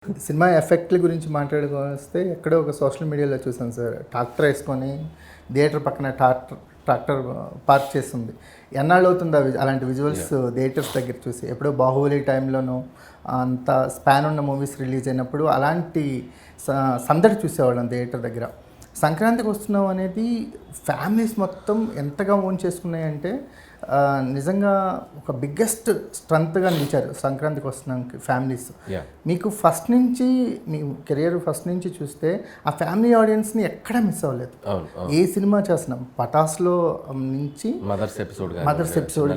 Cinema ఎఫెక్ట్ల గురించి మాట్లాడుకొస్తే ఎక్కడో ఒక సోషల్ మీడియాలో చూసాను సార్. ట్రాక్టర్ వేసుకొని థియేటర్ పక్కన ట్రాక్టర్ పార్క్ చేస్తుంది. ఎన్నాళ్ళు అవుతుంది అలాంటి విజువల్స్ థియేటర్స్ దగ్గర చూసి? ఎప్పుడో బాహుబలి టైంలోనూ అంత స్పాన్ ఉన్న మూవీస్ రిలీజ్ అయినప్పుడు అలాంటి సందడి చూసేవాళ్ళం థియేటర్ దగ్గర. సంక్రాంతికి వస్తున్నాం అనేది ఫ్యామిలీస్ మొత్తం ఎంతగా ఓన్ చేసుకున్నాయంటే నిజంగా ఒక బిగ్గెస్ట్ స్ట్రెంత్గా నిలిచారు సంక్రాంతికి వస్తున్నాం ఫ్యామిలీస్. మీకు ఫస్ట్ నుంచి మీ కెరియర్ ఫస్ట్ నుంచి చూస్తే ఆ ఫ్యామిలీ ఆడియన్స్ని ఎక్కడా మిస్ అవ్వలేదు. ఏ సినిమా చేస్తున్నాం పటాస్లో నుంచి మదర్స్ ఎపిసోడ్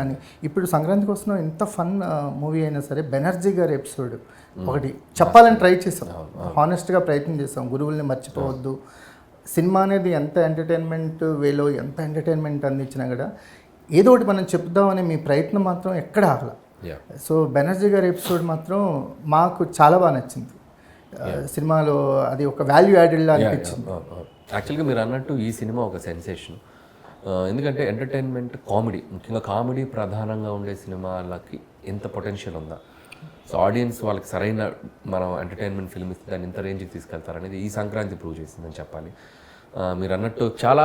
కానీ ఇప్పుడు సంక్రాంతికి వస్తున్నాం ఎంత ఫన్ మూవీ అయినా సరే బెనర్జీ గారి ఎపిసోడ్ ఒకటి చెప్పాలని ట్రై చేసాం, హానెస్ట్గా ప్రయత్నం చేసాం. గురువుల్ని మర్చిపోవద్దు. సినిమా అనేది ఎంత ఎంటర్టైన్మెంట్ వేలో ఎంత ఎంటర్టైన్మెంట్ అందించినా కూడా ఏదో ఒకటి మనం చెప్దామనే మీ ప్రయత్నం మాత్రం ఎక్కడ ఆగల. సో బెనర్జీ గారి ఎపిసోడ్ మాత్రం మాకు చాలా బాగా నచ్చింది. సినిమాలో అది ఒక వాల్యూ యాడెడ్లా అనిపించింది. యాక్చువల్గా మీరు అన్నట్టు ఈ సినిమా ఒక సెన్సేషన్. ఎందుకంటే ఎంటర్టైన్మెంట్ కామెడీ, ముఖ్యంగా కామెడీ ప్రధానంగా ఉండే సినిమాలకి ఎంత పొటెన్షియల్ ఉందా, సో ఆడియన్స్ వాళ్ళకి సరైన మనం ఎంటర్టైన్మెంట్ ఫిల్మ్ ఇస్తే దాన్ని ఇంత రేంజ్కి తీసుకెళ్తారనేది ఈ సంక్రాంతి ప్రూవ్ చేసిందని చెప్పాలి. మీరు అన్నట్టు చాలా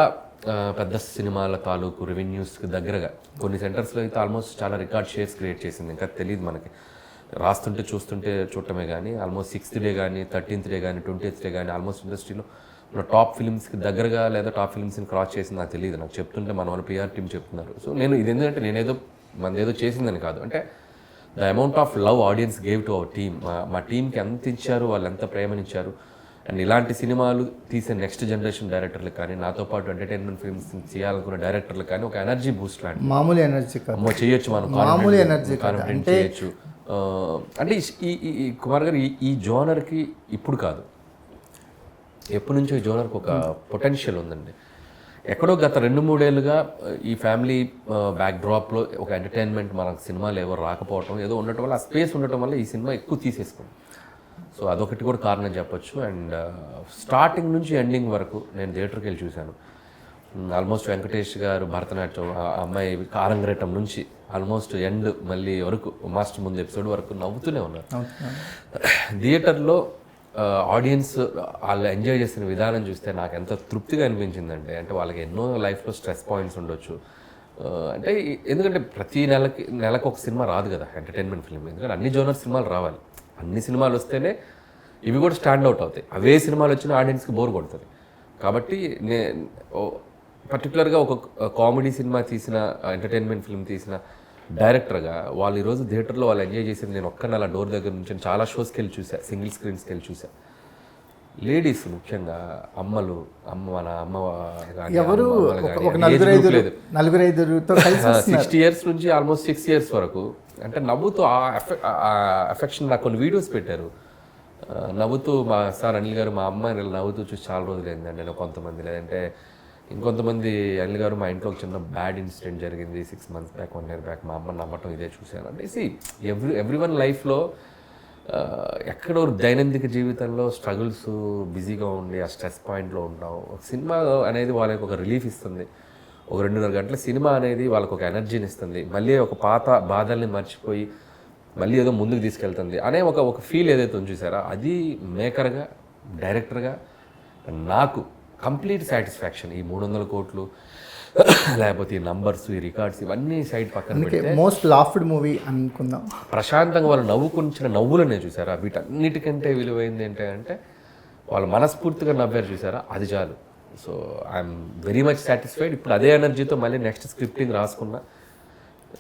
పెద్ద సినిమాల తాలూకు రెవెన్యూస్కి దగ్గరగా కొన్ని సెంటర్స్లో అయితే ఆల్మోస్ట్ చాలా రికార్డ్ షేర్స్ క్రియేట్ చేసింది. ఇంకా తెలియదు మనకి, రాస్తుంటే చూడటమే కానీ ఆల్మోస్ట్ 6th డే కానీ 13th డే కానీ 20th డే కానీ ఆల్మోస్ట్ ఇండస్ట్రీలో మన టాప్ ఫిల్మ్స్కి దగ్గరగా లేదా టాప్ ఫిల్మ్స్ని క్రాస్ చేసింది నాకు తెలియదు. నాకు చెప్తుంటే మన వాళ్ళ పిఆర్ టీమ్ చెప్తున్నారు. సో నేను ఇది ఎందుకంటే మనదేదో చేసిందని కాదు, అంటే the amount of love audience gave to our team. మా టీంకి ఎంత ఇచ్చారు, వాళ్ళు ఎంత ప్రేమనిచ్చారు. అండ్ ఇలాంటి సినిమాలు తీసే నెక్స్ట్ జనరేషన్ డైరెక్టర్లకు కానీ నాతో పాటు ఎంటర్టైన్మెంట్ ఫిల్మ్స్ చేయాలనుకున్న డైరెక్టర్లకు కానీ ఒక ఎనర్జీ బూస్ట్ లాంటి మామూలు ఎనర్జీ చేయొచ్చు, మనం మామూలు ఎనర్జీ కాన్ఫిడెంట్ చేయొచ్చు. అంటే ఈ కుమార్ గారు ఈ జోనర్కి ఇప్పుడు కాదు, ఎప్పటి నుంచో ఈ జోనర్కి ఒక పొటెన్షియల్ ఉందండి. ఎక్కడో గత 2-3 ఏళ్ళుగా ఈ ఫ్యామిలీ బ్యాక్డ్రాప్లో ఒక ఎంటర్టైన్మెంట్ మనకు సినిమాలు ఎవరు రాకపోవటం ఏదో ఉండటం వల్ల, ఆ స్పేస్ ఉండటం వల్ల ఈ సినిమా ఎక్కువ తీసేసుకుంది. సో అదొకటి కూడా కారణం చెప్పొచ్చు. అండ్ స్టార్టింగ్ నుంచి ఎండింగ్ వరకు నేను థియేటర్కి వెళ్ళి చూశాను. ఆల్మోస్ట్ వెంకటేష్ గారు భరతనాట్యం అమ్మాయి కారంగరేటం నుంచి ఆల్మోస్ట్ ఎండ్ మళ్ళీ వరకు మాస్టర్ ముందు ఎపిసోడ్ వరకు నవ్వుతూనే ఉన్నారు. థియేటర్లో ఆడియన్స్ వాళ్ళు ఎంజాయ్ చేసిన విధానం చూస్తే నాకు ఎంత తృప్తిగా అనిపించిందంటే, అంటే వాళ్ళకి ఎన్నో లైఫ్లో స్ట్రెస్ పాయింట్స్ ఉండొచ్చు. అంటే ఎందుకంటే ప్రతి నెలకు ఒక సినిమా రాదు కదా ఎంటర్టైన్మెంట్ ఫిల్మ్, ఎందుకంటే అన్ని జోనర్ సినిమాలు రావాలి. అన్ని సినిమాలు వస్తేనే ఇవి కూడా స్టాండ్ అవుట్ అవుతాయి. అవే సినిమాలు వచ్చినా ఆడియన్స్కి బోర్ కొడుతుంది. కాబట్టి పర్టికులర్గా ఒక కామెడీ సినిమా తీసిన, ఎంటర్టైన్మెంట్ ఫిల్మ్ తీసిన డైరెక్టర్గా వాళ్ళు ఈరోజు థియేటర్లో వాళ్ళు ఎంజాయ్ చేసేది, నేను ఒక్క నెల డోర్ దగ్గర నుంచి చాలా షోస్కి వెళ్ళి చూసా, సింగిల్ స్క్రీన్స్కి వెళ్ళి చూసా. లేడీస్ ముఖ్యంగా అమ్మలు, మన అమ్మ ఎవరు 60 years నుంచి ఆల్మోస్ట్ 6 years వరకు అంటే నవ్వుతూ ఆ అఫెక్షన్. నాకు కొన్ని వీడియోస్ పెట్టారు నవ్వుతూ, మా సార్ అనిల్ గారు మా అమ్మాయిని నవ్వుతూ చూసి చాలా రోజులు అయిందండి. నేను కొంతమంది, లేదంటే ఇంకొంతమంది అనిల్ గారు మా ఇంట్లో ఒక చిన్న బ్యాడ్ ఇన్సిడెంట్ జరిగింది 6 months బ్యాక్, 1 year బ్యాక్, మా అమ్మ నవ్వటం ఇదే చూశాను. అంటే ఎవ్రీవన్ లైఫ్లో ఎక్కడో దైనందిక జీవితంలో స్ట్రగుల్స్, బిజీగా ఉండి ఆ స్ట్రెస్ పాయింట్లో ఉంటాం. సినిమా అనేది వాళ్ళకి ఒక రిలీఫ్ ఇస్తుంది. ఒక 2.5 గంటల సినిమా అనేది వాళ్ళకి ఒక ఎనర్జీని ఇస్తుంది. మళ్ళీ ఒక పాత బాధల్ని మర్చిపోయి మళ్ళీ ఏదో ముందుకు తీసుకెళ్తుంది అనే ఒక ఫీల్ ఏదైతే ఉంది చూసారా, అది మేకర్గా, డైరెక్టర్గా నాకు కంప్లీట్ సాటిస్ఫాక్షన్. ఈ 300 కోట్లు లేకపోతే ఈ నంబర్స్, ఈ రికార్డ్స్ ఇవన్నీ సైడ్ పక్కన పెడితే మోస్ట్ లాఫ్డ్ మూవీ అనుకుందాం. ప్రశాంతంగా వాళ్ళు నవ్వుకుంచిన నవ్వులనే చూసారా, వీటన్నిటికంటే విలువైంది ఏంటంటే వాళ్ళు మనస్ఫూర్తిగా నవ్వారు చూసారా, అది చాలు. So I'm very much satisfied. ఇప్పుడు అదే ఎనర్జీతో మళ్ళీ నెక్స్ట్ స్క్రిప్టింగ్ రాసుకున్నా,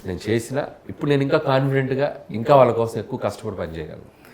నేను చేసిన, ఇప్పుడు నేను ఇంకా కాన్ఫిడెంట్గా ఇంకా వాళ్ళ కోసం ఎక్కువ కష్టపడి పనిచేయగలను.